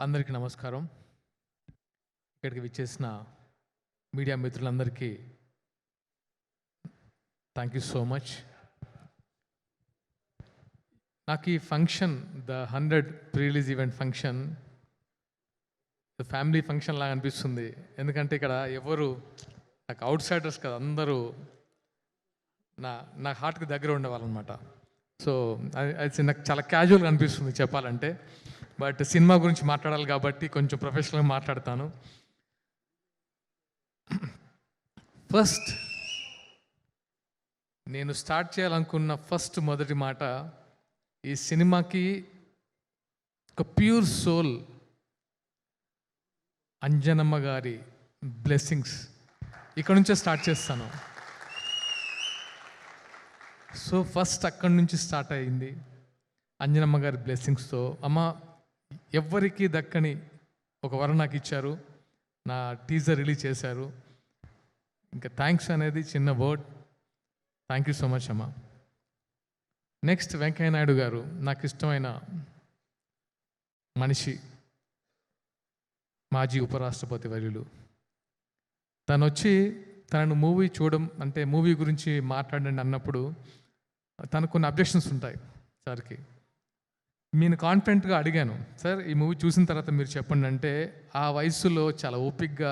అందరికీ నమస్కారం. ఇక్కడికి విచ్చేసిన మీడియా మిత్రులందరికీ థ్యాంక్ యూ సో మచ్. నాకు ఈ function the 100 pre-release event function family function లాగా అనిపిస్తుంది. ఎందుకంటే ఇక్కడ ఎవరు నాకు అవుట్ సైడర్స్ కదా, అందరూ నా హార్ట్కి దగ్గర ఉండేవాళ్ళు అనమాట. సో అది నాకు చాలా క్యాజువల్గా అనిపిస్తుంది చెప్పాలంటే. బట్ సినిమా గురించి మాట్లాడాలి కాబట్టి కొంచెం ప్రొఫెషనల్గా మాట్లాడతాను. ఫస్ట్ నేను స్టార్ట్ చేయాలనుకున్న మొదటి మాట, ఈ సినిమాకి ఒక ప్యూర్ సోల్ అంజనమ్మ గారి బ్లెస్సింగ్స్ ఇక్కడ నుంచే స్టార్ట్ చేస్తాను. సో ఫస్ట్ అక్కడి నుంచి స్టార్ట్ అయింది అంజనమ్మ గారి బ్లెస్సింగ్స్తో. అమ్మ ఎవ్వరికీ దక్కని ఒక వరం నాకు ఇచ్చారు, నా టీజర్ రిలీజ్ చేశారు. ఇంకా థ్యాంక్స్ అనేది చిన్న word. Thank you so much అమ్మ. నెక్స్ట్ వెంకయ్య నాయుడు గారు, నాకు ఇష్టమైన మనిషి, మాజీ ఉపరాష్ట్రపతి వర్యులు. తను వచ్చి తనను మూవీ చూడడం అంటే మూవీ గురించి మాట్లాడండి అన్నప్పుడు తనకు కొన్ని అబ్జెక్షన్స్ ఉంటాయి సార్కి. నేను కాన్ఫిడెంట్గా అడిగాను, సార్ ఈ మూవీ చూసిన తర్వాత మీరు చెప్పండి అంటే, ఆ వయసులో చాలా ఓపిక్గా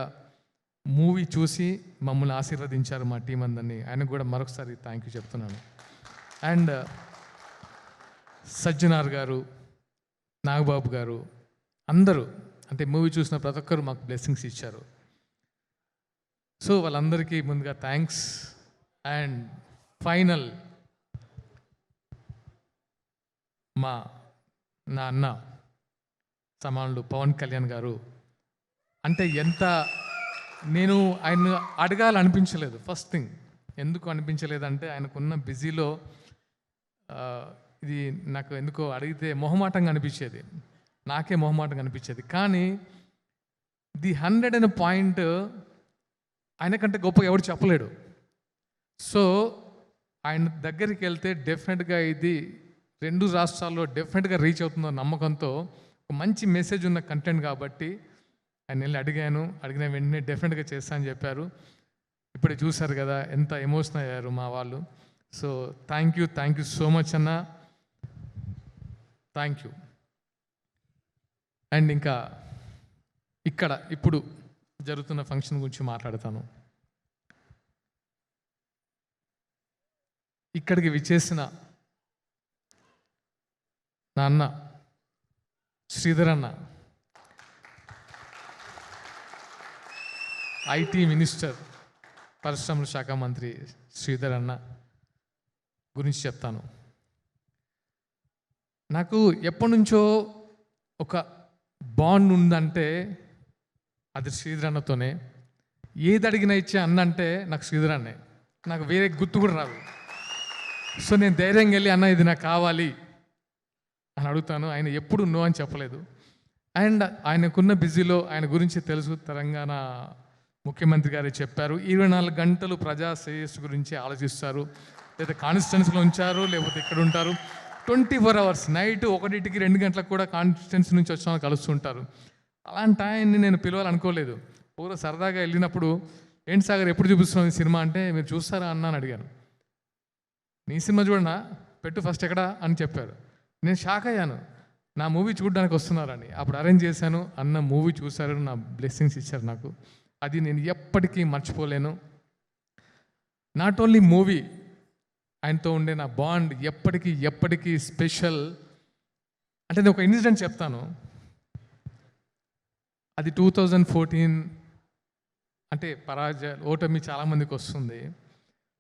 మూవీ చూసి మమ్మల్ని ఆశీర్వదించారు మా టీం అందరినీ. ఆయనకు కూడా మరొకసారి థ్యాంక్ యూ చెప్తున్నాను. అండ్ సజ్జనార్ గారు, నాగబాబు గారు, అందరూ అంటే మూవీ చూసిన ప్రతి ఒక్కరు మాకు బ్లెస్సింగ్స్ ఇచ్చారు. సో వాళ్ళందరికీ ముందుగా థ్యాంక్స్. అండ్ ఫైనల్ నా అన్న సమానులు పవన్ కళ్యాణ్ గారు. అంటే నేను ఆయన అడగాలనిపించలేదు. ఫస్ట్ థింగ్ ఎందుకు అనిపించలేదంటే, ఆయనకున్న బిజీలో ఇది నాకు ఎందుకో అడిగితే మొహమాటంగా అనిపించేది, నాకే మొహమాటంగా అనిపించేది. కానీ ది 100 అనే పాయింట్ ఆయనకంటే గొప్పగా ఎవరు చెప్పలేడు. సో ఆయన దగ్గరికి వెళ్తే డెఫినెట్గా ఇది 2 రాష్ట్రాల్లో డెఫినెట్గా రీచ్ అవుతుందో నమ్మకంతో, ఒక మంచి మెసేజ్ ఉన్న కంటెంట్ కాబట్టి ఆయన వెళ్ళి అడిగిన వెంటనే డెఫినెట్గా చేస్తా అని చెప్పారు. ఇప్పుడే చూశారు కదా ఎంత ఎమోషనల్ అయ్యారు మా వాళ్ళు. So thank you so much అన్న, థ్యాంక్ యూ. అండ్ ఇంకా ఇప్పుడు జరుగుతున్న ఫంక్షన్ గురించి మాట్లాడతాను. ఇక్కడికి విచ్చేసిన నా అన్న శ్రీధర్ అన్న, ఐటీ మినిస్టర్, పరిశ్రమల శాఖ మంత్రి శ్రీధర్ అన్న గురించి చెప్తాను. నాకు ఎప్పటి నుంచో ఒక బాండ్ ఉందంటే అది శ్రీధర్ అన్నతోనే. ఏది అడిగినా ఇచ్చే అన్న అంటే నాకు శ్రీధర్ అన్నే, నాకు వేరే గుర్తు కూడా రాదు. సో నేను ధైర్యంగా వెళ్ళి అన్న ఇది నాకు కావాలి అని అడుగుతాను. ఆయన ఎప్పుడు నో అని చెప్పలేదు. అండ్ ఆయనకున్న బిజీలో ఆయన గురించి తెలుసు, తెలంగాణ ముఖ్యమంత్రి గారు చెప్పారు 24 గంటలు ప్రజా శ్రేయస్సు గురించి ఆలోచిస్తారు. లేదా కాన్స్టిట్యున్సీలో ఉంచారు, లేకపోతే ఇక్కడ ఉంటారు 24 hours. నైట్ 1కి 2 గంటలకు కూడా కాన్స్టిట్యున్సీ నుంచి వచ్చిన వాళ్ళు కలుస్తుంటారు. అలాంటి ఆయన్ని నేను పిలవాలనుకోలేదు. పూర్వ సరదాగా వెళ్ళినప్పుడు, ఏంటి సాగర్ ఎప్పుడు చూపిస్తున్నాం ఈ సినిమా అంటే, మీరు చూస్తారా అన్న అని అడిగాను. నీ సినిమా చూడనా, పెట్టు ఫస్ట్ ఎక్కడా అని చెప్పారు. నేను షాక్ అయ్యాను, నా మూవీ చూడడానికి వస్తున్నారని. అప్పుడు అరేంజ్ చేశాను, అన్న మూవీ చూశారు, నా బ్లెస్సింగ్స్ ఇచ్చారు నాకు. అది నేను ఎప్పటికీ మర్చిపోలేను. నాట్ ఓన్లీ మూవీ, ఆయనతో ఉండే నా బాండ్ ఎప్పటికీ స్పెషల్. అంటే నేను ఒక ఇన్సిడెంట్ చెప్తాను. అది 2014. అంటే ఓటమి చాలామందికి వస్తుంది.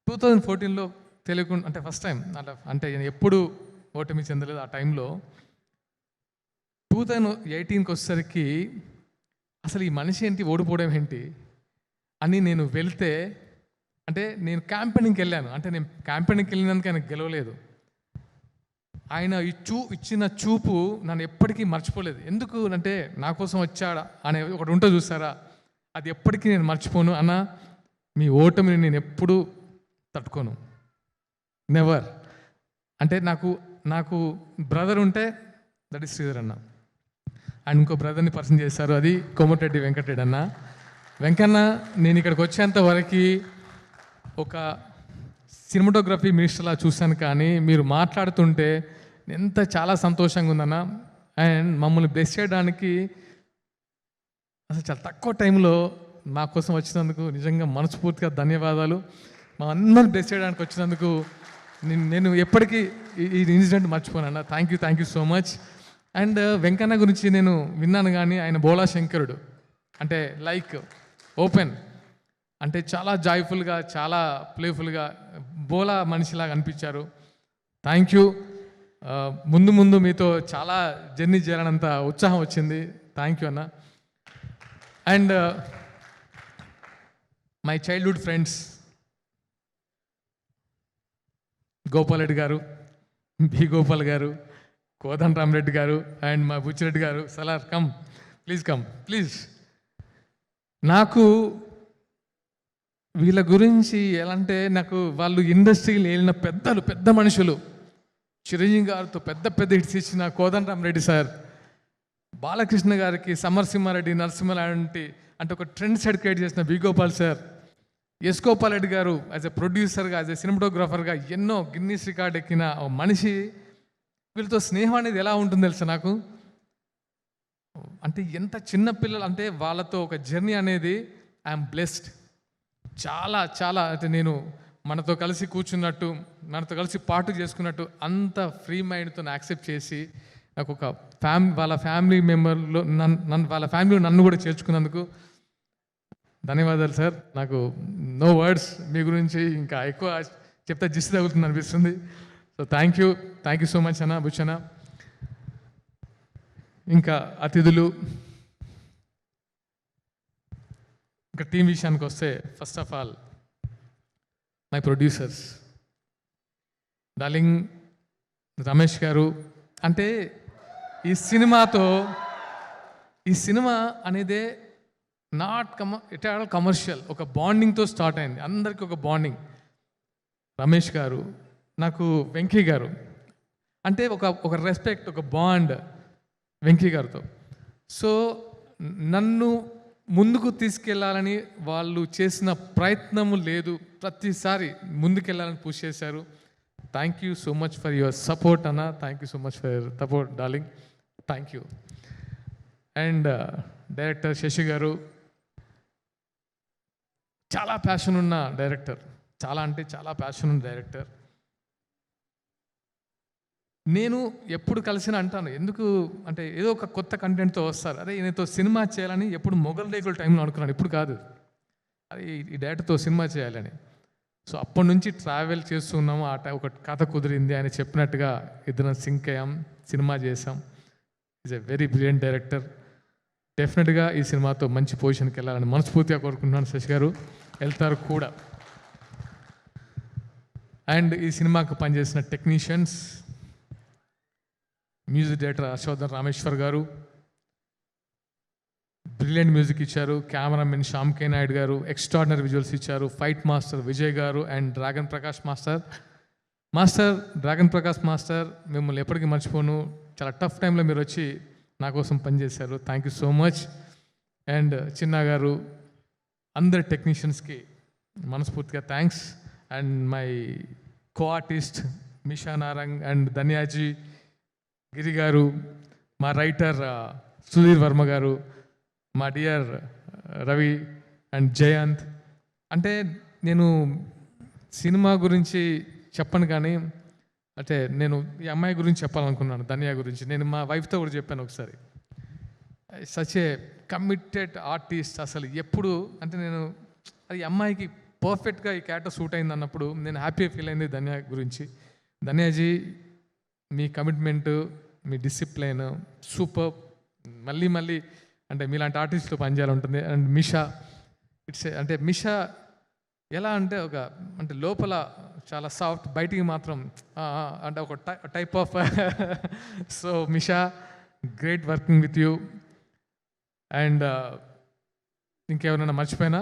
2014లో తెలియకుండా, అంటే ఫస్ట్ టైం అంటే నేను ఎప్పుడు ఓటమి చెందలేదు. ఆ టైంలో 2018కి వచ్చేసరికి అసలు ఈ మనిషి ఏంటి, ఓడిపోవడం ఏంటి అని నేను వెళ్తే, అంటే నేను క్యాంపెయినింగ్కి వెళ్ళాను. అంటే నేను క్యాంపెయినింగ్కి వెళ్ళినందుకు ఆయన గెలవలేదు. ఆయన ఇచ్చిన చూపు నన్ను ఎప్పటికీ మర్చిపోలేదు. ఎందుకు అంటే, నా కోసం వచ్చాడా అనే ఒకటి ఉంటో చూసారా, అది ఎప్పటికీ నేను మర్చిపోను. అన్న మీ ఓటమిని నేను ఎప్పుడూ తట్టుకోను, నెవర్. అంటే నాకు బ్రదర్ ఉంటే దట్ ఈస్ శ్రీధర్ అన్న. అండ్ ఇంకో బ్రదర్ని పరిచయం చేశారు, అది కోమటిరెడ్డి వెంకటరెడ్డి అన్న. వెంకన్న, నేను ఇక్కడికి వచ్చేంత వరకు ఒక సినిమాటోగ్రఫీ మినిస్టర్లా చూశాను, కానీ మీరు మాట్లాడుతుంటే ఎంత చాలా సంతోషంగా ఉందన్న. అండ్ మమ్మల్ని బ్లెస్ చేయడానికి అసలు చాలా తక్కువ టైంలో మా కోసం వచ్చినందుకు నిజంగా మనస్ఫూర్తిగా ధన్యవాదాలు. మా అందరిని బ్లెస్ చేయడానికి వచ్చినందుకు నేను ఎప్పటికీ ఈ ఇన్సిడెంట్ మర్చిపోనన్నా. Thank you so much. And Venkanna గురించి నేను విన్నాను, కానీ ఆయన బోళా శంకరుడు, అంటే లైక్ ఓపెన్, అంటే చాలా జాయ్ఫుల్గా, చాలా ప్లేఫుల్గా బోలా మనిషిలాగా అనిపించారు. Thank you. ముందు మీతో చాలా జర్నీ చేయాలన్నంత ఉత్సాహం వచ్చింది. థ్యాంక్ యూ అన్న. And my childhood friends Gopal Reddy గారు, బి గోపాల్ గారు, కోదండరామరెడ్డి గారు, అండ్ మా బుచ్చిరెడ్డి గారు. Salaar come please. నాకు వీళ్ళ గురించి ఎలా అంటే, నాకు వాళ్ళు ఇండస్ట్రీలో వెళ్ళిన పెద్ద మనుషులు. చిరంజీవి గారితో పెద్ద హిట్స్ ఇచ్చిన కోదండరామరెడ్డి సార్, బాలకృష్ణ గారికి సమరసింహారెడ్డి, నరసింహారెడ్డి అంటే ఒక ట్రెండ్ సెట్ క్రియేట్ చేసిన వి గోపాల్ సార్, ఎస్ గోపాల్ రెడ్డి గారు యాజ్ ఎ ప్రొడ్యూసర్గా, యాజ్ ఎ సినిమాటోగ్రాఫర్గా ఎన్నో గిన్నీస్ రికార్డ్ ఎక్కిన ఒక మనిషి. వీళ్ళతో స్నేహం అనేది ఎలా ఉంటుంది తెలుసా నాకు, అంటే ఎంత చిన్న పిల్లలు అంటే వాళ్ళతో ఒక జర్నీ అనేది ఐఎమ్ బ్లెస్డ్. చాలా అంటే నేను మనతో కలిసి కూర్చున్నట్టు, మనతో కలిసి పాటు చేసుకున్నట్టు అంత ఫ్రీ మైండ్తో యాక్సెప్ట్ చేసి నాకు ఒక వాళ్ళ ఫ్యామిలీ మెంబర్లో వాళ్ళ ఫ్యామిలీలో నన్ను కూడా చేర్చుకున్నందుకు ధన్యవాదాలు సార్. నాకు నో వర్డ్స్, మీ గురించి ఇంకా ఎక్కువ చెప్తే జిస్సు తగులుతుంది అనిపిస్తుంది. So thank you so much అన్న, బుచ్చన్న. ఇంకా అతిథులు, ఇంకా టీం విషయానికి వస్తే, first of all my producers darling Ramesh గారు. అంటే ఈ సినిమా అనేదే ఇట్ ఆల్ కమర్షియల్, ఒక బాండింగ్తో స్టార్ట్ అయింది, అందరికీ ఒక బాండింగ్. రమేష్ గారు, నాకు వెంకీ గారు అంటే ఒక రెస్పెక్ట్, ఒక బాండ్ వెంకీ గారితో. సో నన్ను ముందుకు తీసుకెళ్లాలని వాళ్ళు చేసిన ప్రయత్నము లేదు, ప్రతిసారి ముందుకెళ్ళాలని పుష్ చేశారు. Thank you so much for your support అన్న. Thank you so much for your support darling. Thank you. And director Shashi గారు, చాలా ప్యాషన్ ఉన్న డైరెక్టర్, చాలా ప్యాషన్ ఉన్న డైరెక్టర్. నేను ఎప్పుడు కలిసిన అంటాను, ఎందుకు అంటే ఏదో ఒక కొత్త కంటెంట్తో వస్తారు, అదే ఈయనతో సినిమా చేయాలని ఎప్పుడు మొగల్ రేకుల టైంలో అనుకున్నాను, ఇప్పుడు కాదు, అది ఈ డైరెక్టర్తో సినిమా చేయాలని. సో అప్పటి నుంచి ట్రావెల్ చేస్తున్నాము. ఒక కథ కుదిరింది, ఆయన చెప్పినట్టుగా ఇద్దరం సింక్ అయ్యాం, సినిమా చేసాం. Is a very brilliant director. డెఫినెట్గా ఈ సినిమాతో మంచి పొజిషన్కి వెళ్ళాలని మనస్ఫూర్తిగా కోరుకుంటున్నాను. శశి గారు వెళ్తారు కూడా. అండ్ ఈ సినిమాకు పనిచేసిన టెక్నీషియన్స్, మ్యూజిక్ డైరెక్టర్ అశోధన్ రామేశ్వర్ గారు బ్రిలియంట్ మ్యూజిక్ ఇచ్చారు. కెమెరామెన్ శ్యామ్ కే నాయుడు గారు ఎక్స్ట్రాడినరీ విజువల్స్ ఇచ్చారు. ఫైట్ మాస్టర్ విజయ్ గారు అండ్ డ్రాగన్ ప్రకాష్ మాస్టర్ మిమ్మల్ని ఎప్పటికీ మర్చిపోను. చాలా టఫ్ టైంలో మీరు వచ్చి నా కోసం పనిచేశారు. Thank you so much. And Chinna గారు, అందరి టెక్నీషియన్స్కి మనస్ఫూర్తిగా thanks. And my co artist Misha Narang and Dhanyaji, Giri గారు, మా రైటర్ సుధీర్ వర్మ గారు, మా డియర్ రవి అండ్ జయంత్. అంటే నేను సినిమా గురించి చెప్పను, కానీ అంటే నేను ఈ అమ్మాయి గురించి చెప్పాలనుకున్నాను, ధన్యా గురించి. నేను మా వైఫ్తో కూడా చెప్పాను ఒకసారి. Such a committed artist. అసలు ఎప్పుడు అంటే నేను అది అమ్మాయికి పర్ఫెక్ట్గా ఈ క్యారెక్టర్ సూట్ అయింది అన్నప్పుడు నేను హ్యాపీగా ఫీల్ అయింది ధన్యా గురించి. ధన్యాజీ, మీ కమిట్మెంటు, మీ డిసిప్లైన్ సూపర్. మళ్ళీ అంటే మీలాంటి ఆర్టిస్ట్తో పనిచేయాలంటుంది. అండ్ మిషా, అంటే మిషా ఎలా అంటే అంటే లోపల చాలా సాఫ్ట్, బయటికి మాత్రం అంటే ఒక type of. So Misha, great working with you. And ఇంకెవరైనా మర్చిపోయినా?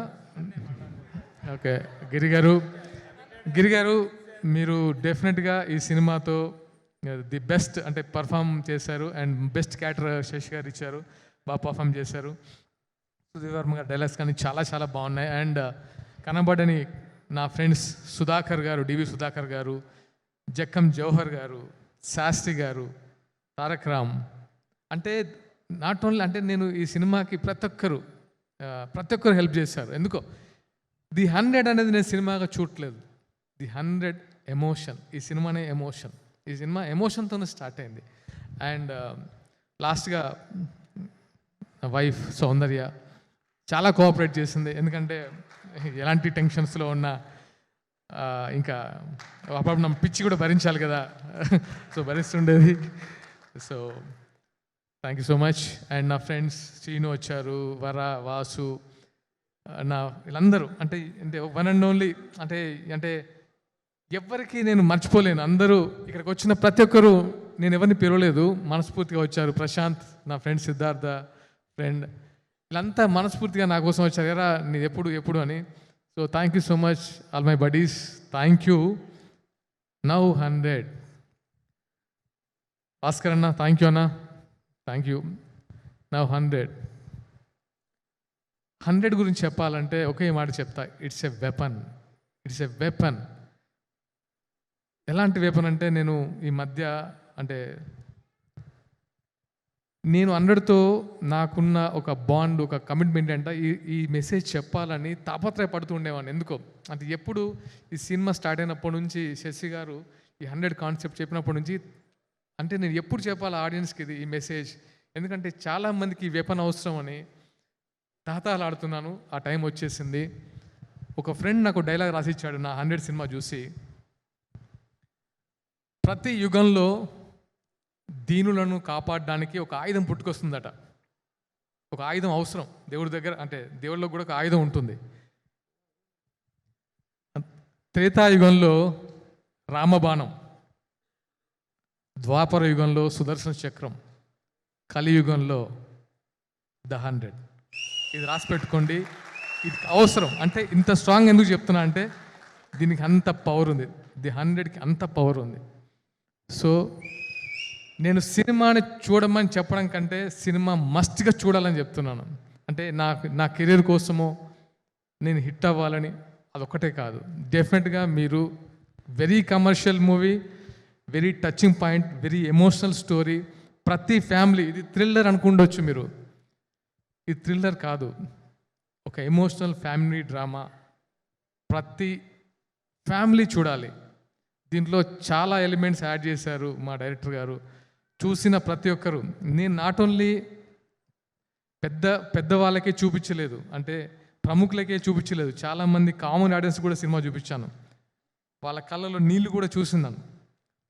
ఓకే, గిరి గారు మీరు డెఫినెట్గా ఈ సినిమాతో ది బెస్ట్ అంటే పర్ఫామ్ చేశారు. అండ్ బెస్ట్ క్యారెక్టర్ శశి గారు ఇచ్చారు, బాగా పర్ఫామ్ చేశారు. సుధీర్ వర్మ గారు డైలాగ్స్ కానీ చాలా చాలా బాగున్నాయి. అండ్ కనబడని నా ఫ్రెండ్స్ సుధాకర్ గారు, డివి సుధాకర్ గారు, జక్కం జవహర్ గారు, శాస్త్రి గారు, తారక్ రామ్, అంటే నాట్ ఓన్లీ అంటే నేను ఈ సినిమాకి ప్రతి ఒక్కరు హెల్ప్ చేశారు. ఎందుకో ది 100 అనేది నేను సినిమాగా చూడట్లేదు, ది 100 ఎమోషన్. ఈ సినిమానే ఎమోషన్, ఈ సినిమా ఎమోషన్తోనే స్టార్ట్ అయింది. అండ్ లాస్ట్గా నా వైఫ్ సౌందర్య చాలా కోఆపరేట్ చేసింది. ఎందుకంటే ఎలాంటి టెన్షన్స్లో ఉన్నా ఇంకా అప్పుడు నా పిచ్చి కూడా భరించాలి కదా, సో భరిస్తుండేది. So thank you so much. And నా ఫ్రెండ్స్ శ్రీను వచ్చారు, వర, వాసు, నా వీళ్ళందరూ అంటే అంటే వన్ అండ్ ఓన్లీ అంటే అంటే ఎవరికి నేను మర్చిపోలేను. అందరూ ఇక్కడికి వచ్చిన ప్రతి ఒక్కరు, నేను ఎవరిని పిలవలేదు, మనస్ఫూర్తిగా వచ్చారు. ప్రశాంత్, నా ఫ్రెండ్ సిద్ధార్థ ఫ్రెండ్, వీళ్ళంతా మనస్ఫూర్తిగా నా కోసం వచ్చారు ఎరా నీ ఎప్పుడు అని. So thank you so much all my buddies, thank you. Now 100 Bhaskar అన్న, థ్యాంక్ యూ అన్న, థ్యాంక్ యూ. నౌ 100 గురించి చెప్పాలంటే ఒకే మాట చెప్తా, it's a weapon. It's a weapon. ఎలాంటి వెపన్ అంటే నేను ఈ మధ్య అంటే నేను 100తో నాకున్న ఒక బాండ్, ఒక కమిట్మెంట్ అంటే ఈ మెసేజ్ చెప్పాలని తాపత్రయపడుతూ ఉండేవాడిని. ఎందుకో అంటే ఎప్పుడు ఈ సినిమా స్టార్ట్ అయినప్పటి నుంచి శశి గారు ఈ 100 కాన్సెప్ట్ చెప్పినప్పటి నుంచి అంటే నేను ఎప్పుడు చెప్పాలి ఆడియన్స్కి ఇది ఈ మెసేజ్, ఎందుకంటే చాలామందికి ఈ వెపన్ అవసరం అని తాతాలాడుతున్నాను. ఆ టైం వచ్చేసింది. ఒక ఫ్రెండ్ నాకు డైలాగ్ రాసిచ్చాడు నా 100 సినిమా చూసి, ప్రతి యుగంలో దీనులను కాపాడడానికి ఒక ఆయుధం పుట్టుకొస్తుందట. ఒక ఆయుధం అవసరం దేవుడి దగ్గర, అంటే దేవుళ్ళకి కూడా ఒక ఆయుధం ఉంటుంది. త్రేతాయుగంలో రామబాణం, ద్వాపర యుగంలో సుదర్శన చక్రం, కలియుగంలో ద 100. ఇది రాసి పెట్టుకోండి, ఇది అవసరం. అంటే ఇంత స్ట్రాంగ్ ఎందుకు చెప్తున్నా అంటే దీనికి అంత పవర్ ఉంది, ది 100కి అంత పవర్ ఉంది. సో నేను సినిమాని చూడమని చెప్పడం కంటే సినిమా మస్ట్గా చూడాలని చెప్తున్నాను. అంటే నా కెరీర్ కోసమో నేను హిట్ అవ్వాలని అదొక్కటే కాదు, డెఫినెట్గా మీరు very commercial movie, very touching point, very emotional story. ప్రతి ఫ్యామిలీ, ఇది థ్రిల్లర్ అనుకుండొచ్చు మీరు, ఇది థ్రిల్లర్ కాదు, ఒక ఎమోషనల్ ఫ్యామిలీ డ్రామా. ప్రతి ఫ్యామిలీ చూడాలి. దీంట్లో చాలా ఎలిమెంట్స్ యాడ్ చేశారు మా డైరెక్టర్ గారు. చూసిన ప్రతి ఒక్కరు, నేను నాట్ ఓన్లీ పెద్దవాళ్ళకే చూపించలేదు, అంటే ప్రముఖులకే చూపించలేదు, చాలామంది కామన్ ఆడియన్స్ కూడా సినిమా చూపించాను. వాళ్ళ కళ్ళలో నీళ్ళు కూడా చూసిందాను.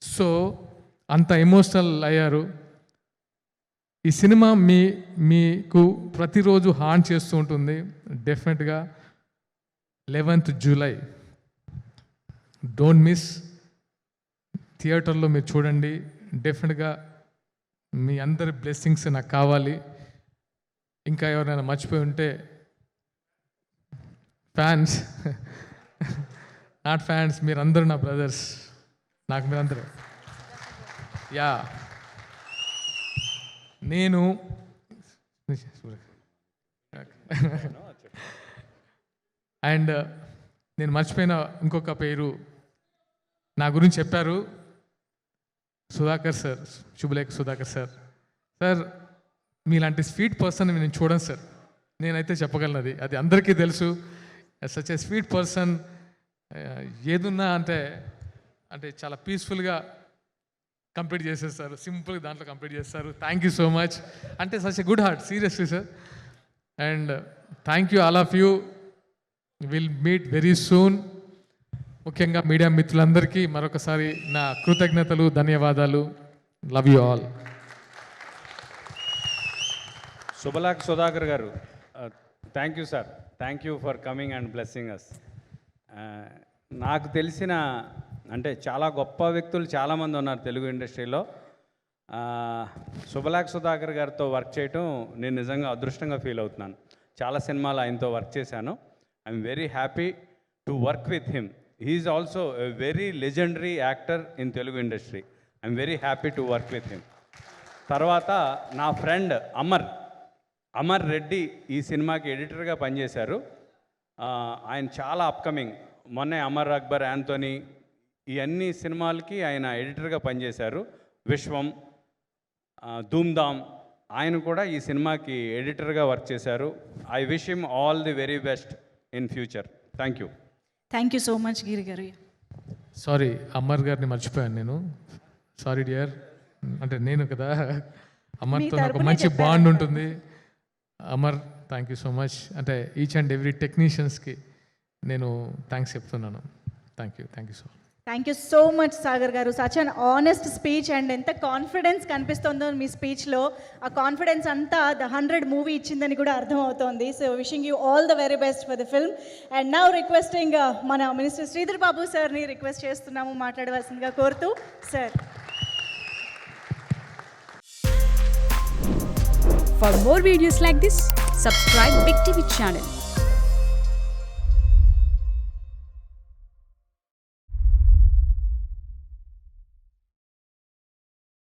సో అంత ఎమోషనల్ అయ్యారు. ఈ సినిమా మీకు ప్రతిరోజు హార్న్ చేస్తూ ఉంటుంది. డెఫినెట్గా 11th జూలై డోంట్ మిస్. థియేటర్లో మీరు చూడండి. డెఫినెట్గా మీ అందరి బ్లెస్సింగ్స్ నాకు కావాలి. ఇంకా ఎవరైనా మర్చిపోయి ఉంటే ఫ్యాన్స్, నాట్ ఫ్యాన్స్, మీరందరూ నా బ్రదర్స్, నాకు మీరందరూ. యా, నేను అండ్ నేను మర్చిపోయిన ఇంకొక పేరు నా గురించి చెప్పారు, సుధాకర్ సార్, శుభలేఖ సుధాకర్ సార్. సార్ మీలాంటి స్వీట్ పర్సన్ నేను చూడను సార్, నేనైతే చెప్పగలను, అది అందరికీ తెలుసు. సచ్ ఏ స్వీట్ పర్సన్, ఏదున్నా అంటే చాలా పీస్ఫుల్గా కంప్లీట్ చేసేస్తారు, సింపుల్గా దాంట్లో కంప్లీట్ చేస్తారు. Thank you so much. అంటే such a good heart, seriously sir. And thank you all of you. Will meet very soon. ముఖ్యంగా మీడియా మిత్రులందరికీ మరొకసారి నా కృతజ్ఞతలు, ధన్యవాదాలు. Love you all. Subhalekha Sudhakar గారు, thank you sir, thank you for coming and blessing us. నాకు తెలిసిన అంటే చాలా గొప్ప వ్యక్తులు చాలామంది ఉన్నారు తెలుగు ఇండస్ట్రీలో. శుభలేఖ సుధాకర్ గారితో వర్క్ చేయటం నేను నిజంగా అదృష్టంగా ఫీల్ అవుతున్నాను. చాలా సినిమాలు ఆయనతో వర్క్ చేశాను. I'm very happy to work with him. He's also a very legendary actor in Telugu industry. I'm very happy to work with him. తర్వాత నా ఫ్రెండ్ అమర్ రెడ్డి ఈ సినిమాకి ఎడిటర్గా పనిచేశారు. ఆయన చాలా అప్కమింగ్, మొన్నే అమర్ అక్బర్, యాంథోనీ ఈ అన్ని సినిమాలకి ఆయన ఎడిటర్గా పనిచేశారు. విశ్వం, ధూమ్ధామ్, ఆయన కూడా ఈ సినిమాకి ఎడిటర్గా వర్క్ చేశారు. I wish him all the very best in future. Thank you. Thank you so much Giri గారు. సారీ, అమర్ గారిని మర్చిపోయాను నేను. సారీ డియర్, అంటే నేను కదా, అమర్తో నాకు తరపునే మంచి చెప్పారు బాండ్ అక్కడ. ఉంటుంది. Amar, thank you so much. అంటే ఈచ్ అండ్ ఎవ్రీ టెక్నీషియన్స్కి నేను థ్యాంక్స్ చెప్తున్నాను. Thank you so much. Thank you so much Sagar గారు. Such an honest speech and ఎంత కాన్ఫిడెన్స్ కనిపిస్తుందో మీ స్పీచ్లో. ఆ కాన్ఫిడెన్స్ అంతా ద 100 మూవీ ఇచ్చిందని కూడా అర్థమవుతోంది. So wishing you all the very best for the film. And now requesting మన మినిస్టర్ శ్రీధర్ బాబు సార్ని రిక్వెస్ట్ చేస్తున్నాము మాట్లాడవలసిందిగా కోరుతూ. Sir. For more videos like this, subscribe Big TV channel.